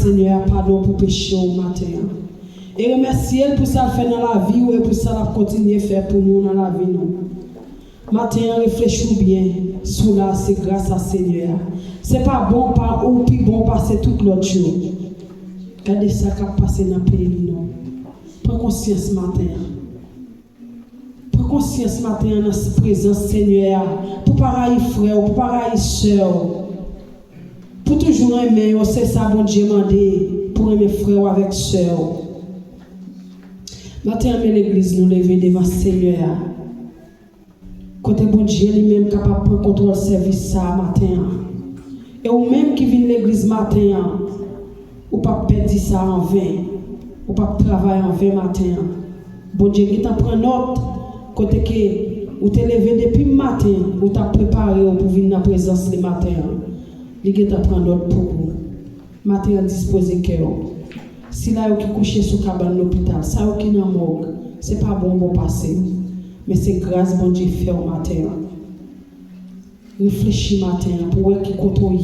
Seigneur pardon pour péché au matin. Et remercier pour ça fait dans la vie et pour ça la continuer à faire pour nous dans la vie nous. Matin réfléchis bien sous là c'est grâce à Seigneur. C'est pas bon par ou puis bon passer toute l'autre chose. Regardez ça qui a passé dans le pays non. Prends conscience matin. Prends conscience matin dans la présence Seigneur pour pareil frère, pour pareil sœur. Pour toujours aimer, c'est ça bon Dieu demandé pour aimer frère avec sœur. Matin l'église nous lever devant Seigneur. Côté bon Dieu lui-même capable de prendre contrôle service ça matin. Et ou même qui vient l'église matin, ou pas perdre ça en vain, ou pas travailler en vain matin. Bon Dieu qui t'en prend note côté que ou te levé depuis matin, ou t'a préparé pour venir dans la présence le matin. Il qui t'en prend note pour vous. Matin disposer cœur. Si là qui couché sous cabane l'hôpital, ça qui dans morgue, c'est pas bon passer. Mais c'est grâce bon Dieu fait au matin. Réfléchis matin pour voir qui contrôle.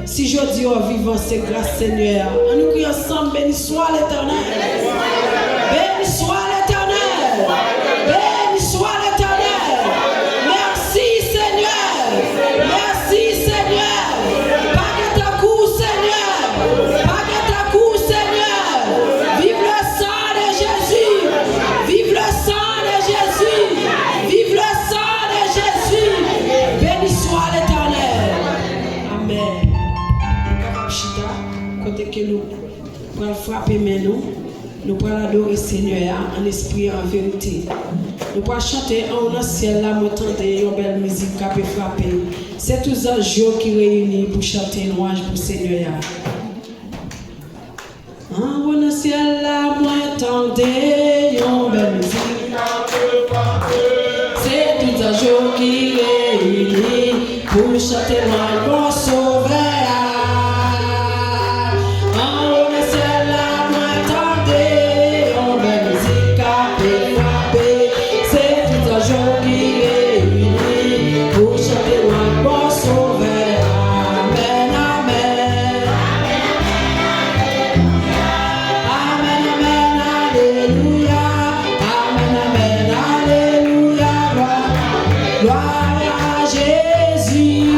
Si je dis au vivant, c'est grâce Seigneur. On nous crie ensemble, béni soit l'Éternel. Béni soit l'Éternel. Béni soit l'Éternel. Merci Seigneur. Merci Seigneur. Pas de ta coup Seigneur. Pas de ta coup Seigneur. Vive le sang de Jésus. Vive le sang de Jésus. Vive le sang de Jésus. Béni soit l'Éternel. Amen. Côté que nous pour frapper nous pour adorer Seigneur en esprit et en vérité. Nous pour chanter en un ciel là, m'entendre une belle musique qui peut frapper. C'est tous les anges qui réunissent pour chanter louange pour Seigneur. En un ciel là, m'entendre une belle musique. C'est tous les anges qui réunissent pour chanter louange pour Sauveur. Gloire à Jésus.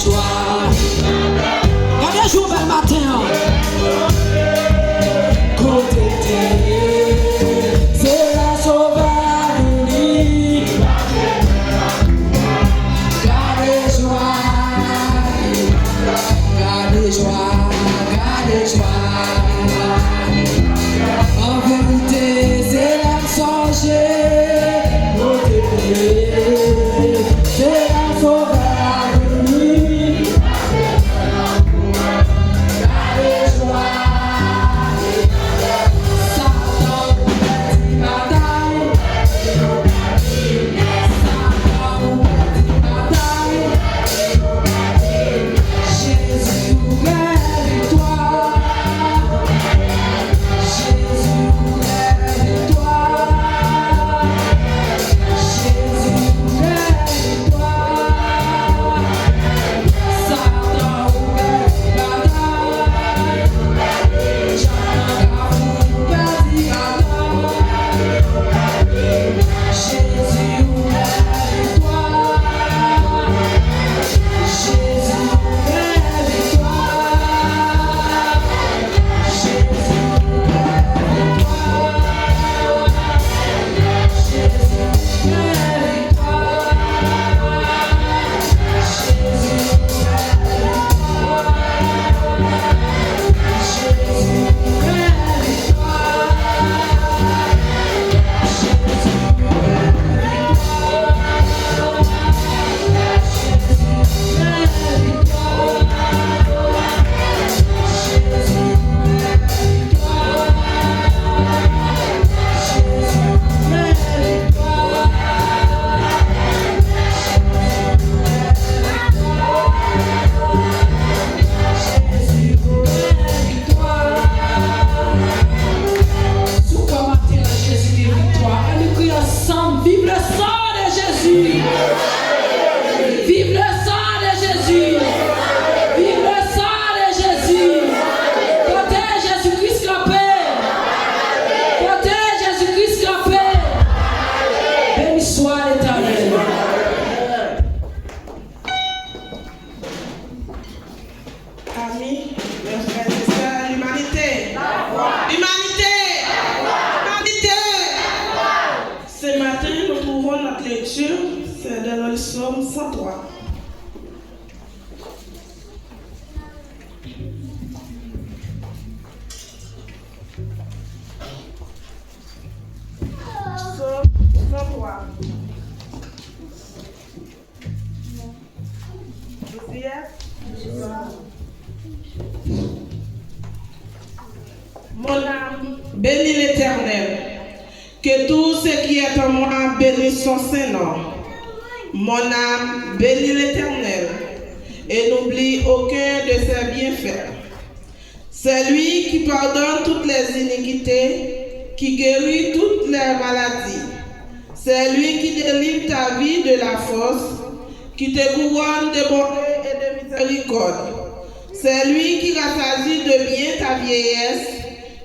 victoire. Regardez, jour bel matin. Côté c'est la sauvagerie. Gardez joie, gardez joie, gardez joie. En vérité, c'est la changer. Côté c'est la sauvagerie. Gardez joie. C'est dans le psaume 103. Psaume 103. Vous y êtes? Mon âme bénit l'Éternel. Que tout ce qui est en moi bénisse son Saint-Nom. Mon âme bénit l'Éternel et n'oublie aucun de ses bienfaits. C'est lui qui pardonne toutes les iniquités, qui guérit toutes les maladies. C'est lui qui délivre ta vie de la fosse, qui te couronne de bonté et de miséricorde. C'est lui qui rassasie de bien ta vieillesse,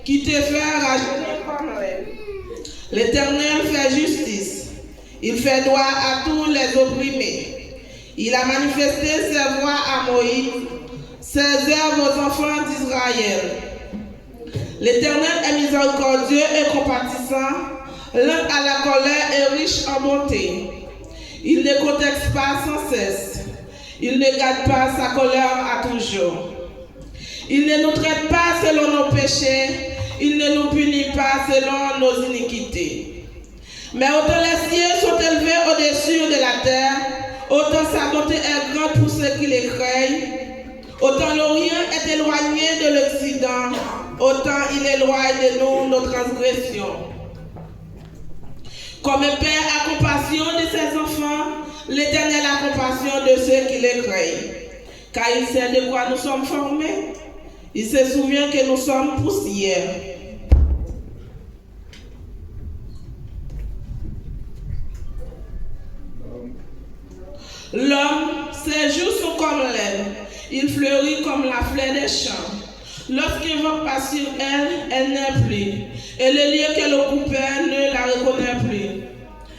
qui te fait rajeunir comme l'air. L'Éternel fait justice. Il fait droit à tous les opprimés. Il a manifesté ses voies à Moïse, ses œuvres aux enfants d'Israël. L'Éternel est miséricordieux et compatissant, lent à la colère et riche en bonté. Il ne conteste pas sans cesse. Il ne garde pas sa colère à toujours. Il ne nous traite pas selon nos péchés. Il ne nous punit pas selon nos iniquités. Mais autant les cieux sont élevés au-dessus de la terre, autant sa bonté est grande pour ceux qui les craignent. Autant l'Orient est éloigné de l'Occident, autant il éloigne de nous nos transgressions. Comme un père a compassion de ses enfants, l'Éternel a compassion de ceux qui les craignent. Car il sait de quoi nous sommes formés. Il se souvient que nous sommes poussière. L'homme, ses jours sont comme l'herbe, il fleurit comme la fleur des champs. Lorsqu'il va pas sur elle, elle n'est plus, et le lieu qu'elle occupait ne la reconnaît plus.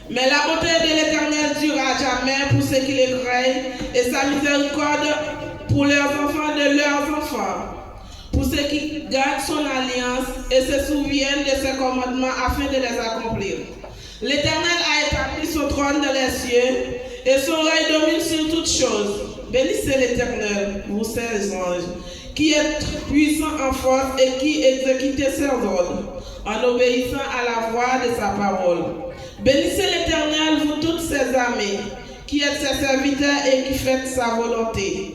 Mais la bonté de l'Éternel durera à jamais pour ceux qui les craignent, et sa miséricorde pour leurs enfants de leurs enfants, pour ceux qui gardent son alliance et se souviennent de ses commandements afin de les accomplir. L'Éternel a établi son trône dans les cieux, et son règne domine sur toutes choses. Bénissez l'Éternel, vous ses anges, qui êtes puissants en force et qui exécutez ses ordres, en obéissant à la voix de sa parole. Bénissez l'Éternel, vous toutes ses armées, qui êtes ses serviteurs et qui faites sa volonté.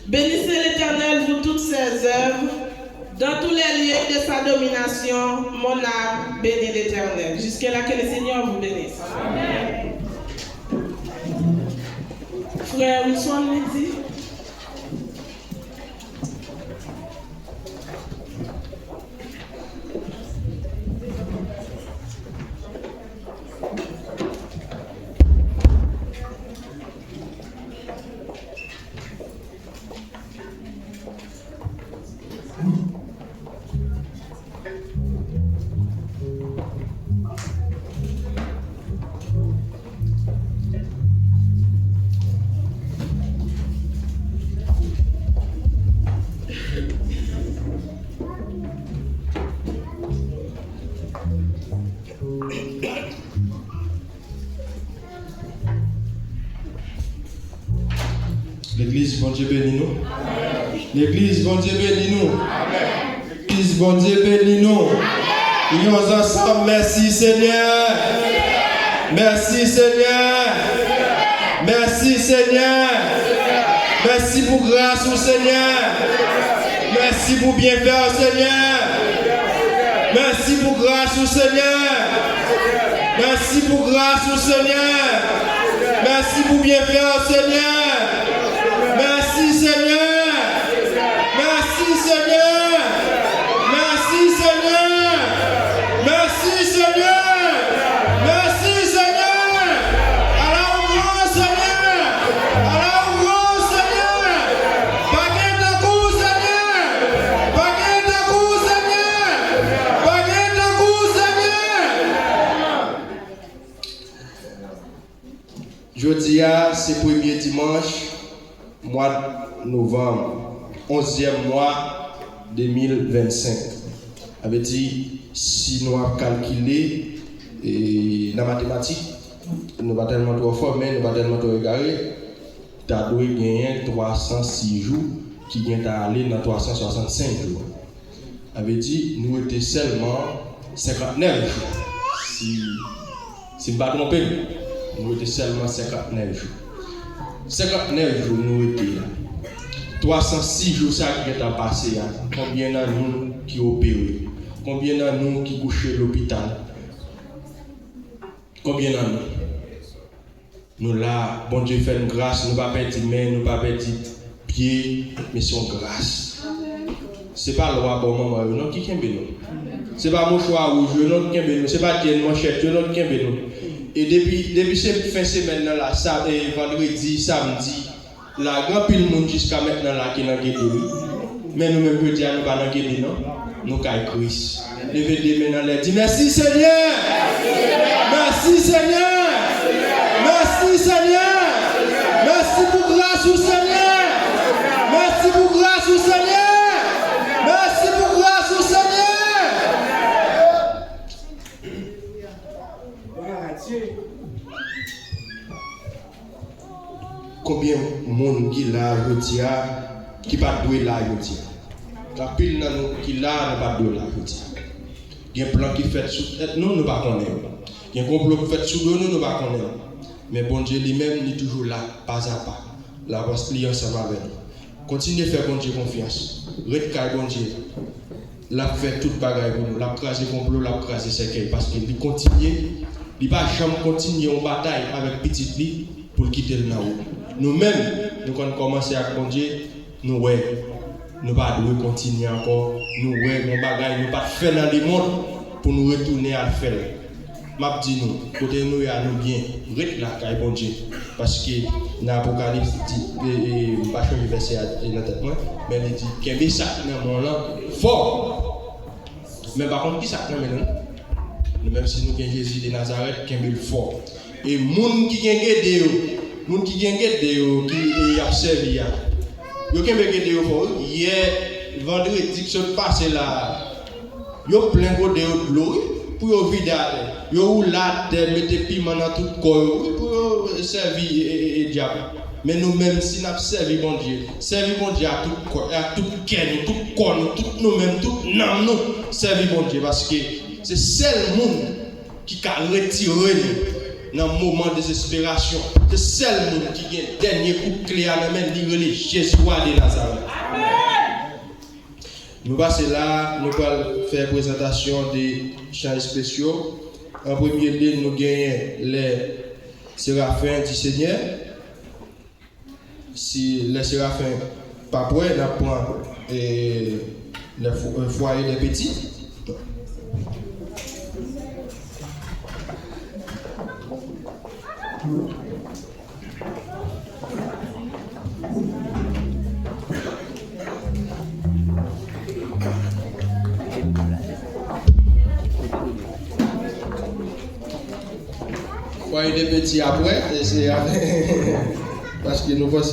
Bénissez l'Éternel, vous toutes ses œuvres, dans tous les lieux de sa domination. Mon âme bénit l'Éternel. Jusqu'à là que le Seigneur vous bénisse. Amen. Frère Wilson me dit. L'église, bon Dieu bénis nous. L'église, bon Dieu bénis nous. L'église, bon Dieu bénis nous. Nous ensemble, merci Seigneur. Merci Seigneur. Merci Seigneur. Merci pour grâce au Seigneur. Merci pour bienfait au Seigneur. Merci pour grâce au Seigneur. Merci pour grâce au Seigneur. Merci pour bienfait au Seigneur. Merci Seigneur. Merci Seigneur. Merci Seigneur. Merci Seigneur. Merci Seigneur. Alors grand Seigneur. Alors grand Seigneur. Baguette de coup Seigneur. Baguette de coup Seigneur. Baguette de coup Seigneur. Jeudi, c'est le premier dimanche. Mois de novembre, 11e mois 2025. Avait dit, si nous avons calculé dans la mathématique, nous pas tellement trop fort, mais nous pas tellement trop égaré, tu as dû gagner 306 jours qui viennent à aller dans 365 jours. Avait dit, nous étions seulement 59 jours. Si je ne me trompe pas, nous étions seulement 59 jours. 59 jours nous étions là. 306 jours ça qui est passé. Combien d'entre nous qui opéré? Combien d'entre nous qui couchent à l'hôpital? Combien d'entre nous? Nous là, bon Dieu fait une grâce, nous ne pas perdre main, nous ne pas perdre pied, mais c'est une grâce. Ce n'est pas le roi bon maman, non qui est béni. Ce n'est pas mon choix rouge, non qui est béni. Ce n'est pas Dieu mon chef, non qui est béni. Et depuis cette fin de semaine, là, vendredi, samedi, la grand pile monde jusqu'à maintenant là qui est dans le guédé. Mais nous-mêmes, nous disons, nous pas dans le guédé, non? Nous sommes Christ. Levez les mains dans l'air. Dis merci Seigneur. Merci Seigneur. Merci Seigneur. Merci pour grâce au Seigneur. Merci pour grâce au Seigneur. Merci pour grâce au Seigneur. Combien de monde qui là, qui pas doué là, la pile dans nous qui là, ne pas doué là, il y a un plan qui fait sous nous, nous pas connaître. Il y a un complot qui fait sous nous, nous pas connaître. Mais bon Dieu lui-même, il est toujours là, pas à pas. La voix client ça va avec nous. Continuez à faire bon Dieu confiance. Redcaille bon Dieu. La fait toute bagaille pour nous. La craser complot, la craser séquelle. Parce qu'il continue, il va jamais continuer en bataille avec petit lit pour quitter le naou. Nous-mêmes, nous quand commencer à bon Dieu, nous ouais, nous pas devons continuer encore. Nous ouais, nos bagailles, nous pas faire dans le monde pour nous retourner à le faire. M'a dit nous, côté nous à nous bien, rete la caille bon Dieu. Parce que dans l'Apocalypse dit, pas changer verset dans tête moi, mais il dit qu'il y a ça dans mon là fort. Mais par contre, qui ça maintenant? Même si nous avons Jésus de Nazareth, qu'il y a fort. Et moun qui gen gede moun qui gen gede qui a servi ya. Yo ken gede yo fo hier vendredi qui se passe là. Yo plein gode de l'eau pour yo vider. Yo ou là mettre piment dans tout corps pour servir et diable. Mais nous-mêmes, si nous avons servi bon Dieu à tout corps, à tout cœur, tout corps, tout nous-mêmes, tout nous, nous servi bon Dieu. Parce que c'est seul monde qui a retiré nous dans un moment de désespération. C'est seul monde qui a le dernier coup de clé à la main de Jésus de Nazareth. Amen. Nous passons là, nous allons faire présentation des chants spéciaux. En premier lieu, nous gagnons les séraphins du Seigneur. Si les séraphins pas prêts, nous prenons le foyer des petits. Foyer des petits après, c'est parce que nous voyons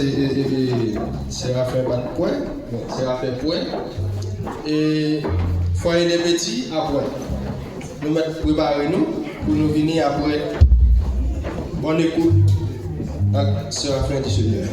Séraphin pas de point, Séraphin point. Et foyer des petits après. Nous mettons préparer nous pour nous venir après. Bonne écoute avec Séraphin du Seigneur.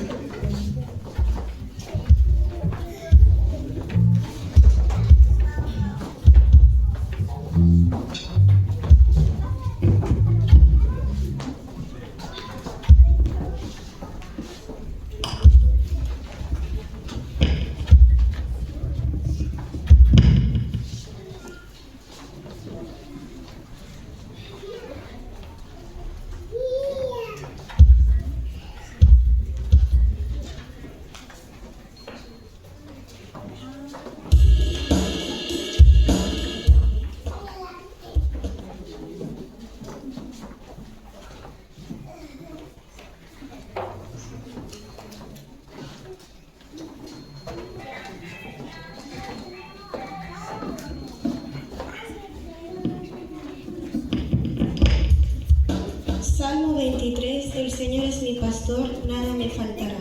Salmo 23, el Señor es mi pastor, nada me faltará.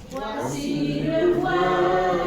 Voici le voile.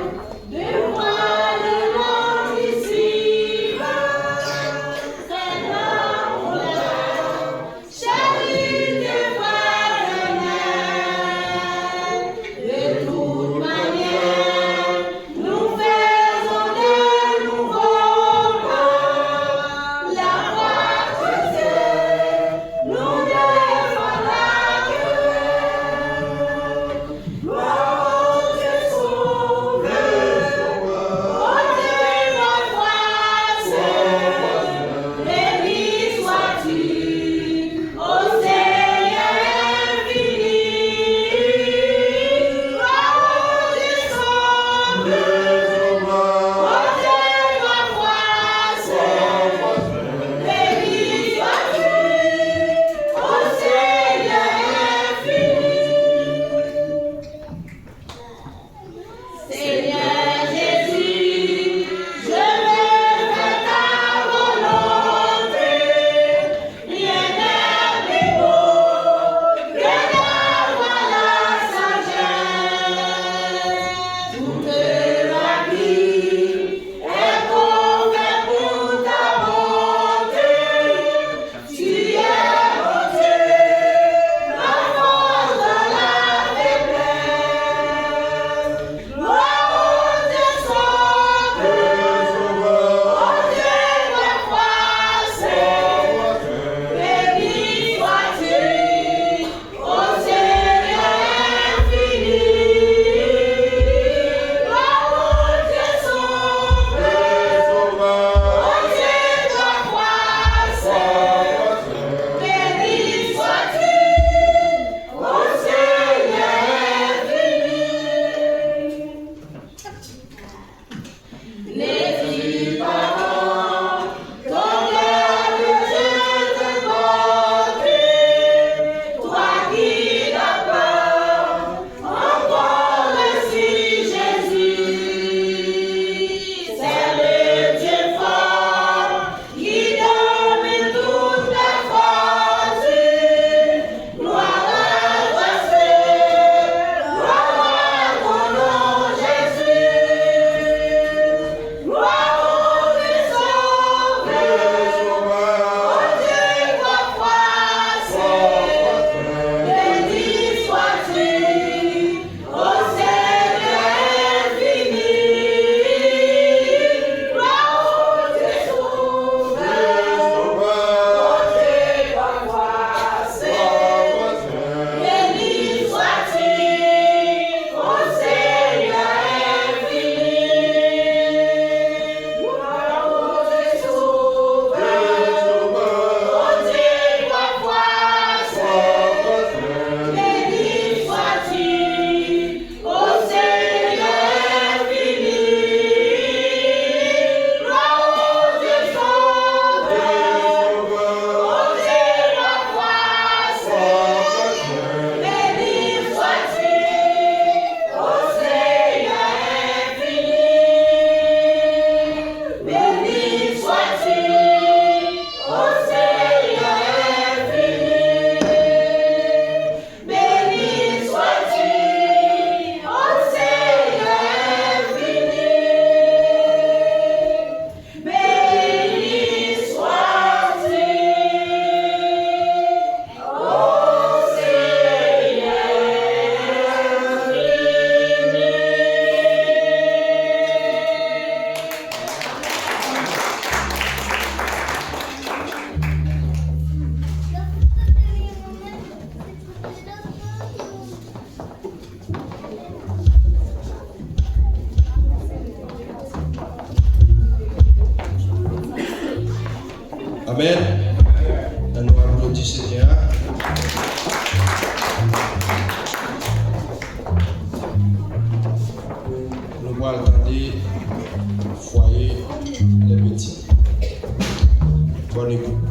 Amen. Et nous applaudissons Seigneur. Nous allons attendre foyer les petits. Bonne écoute.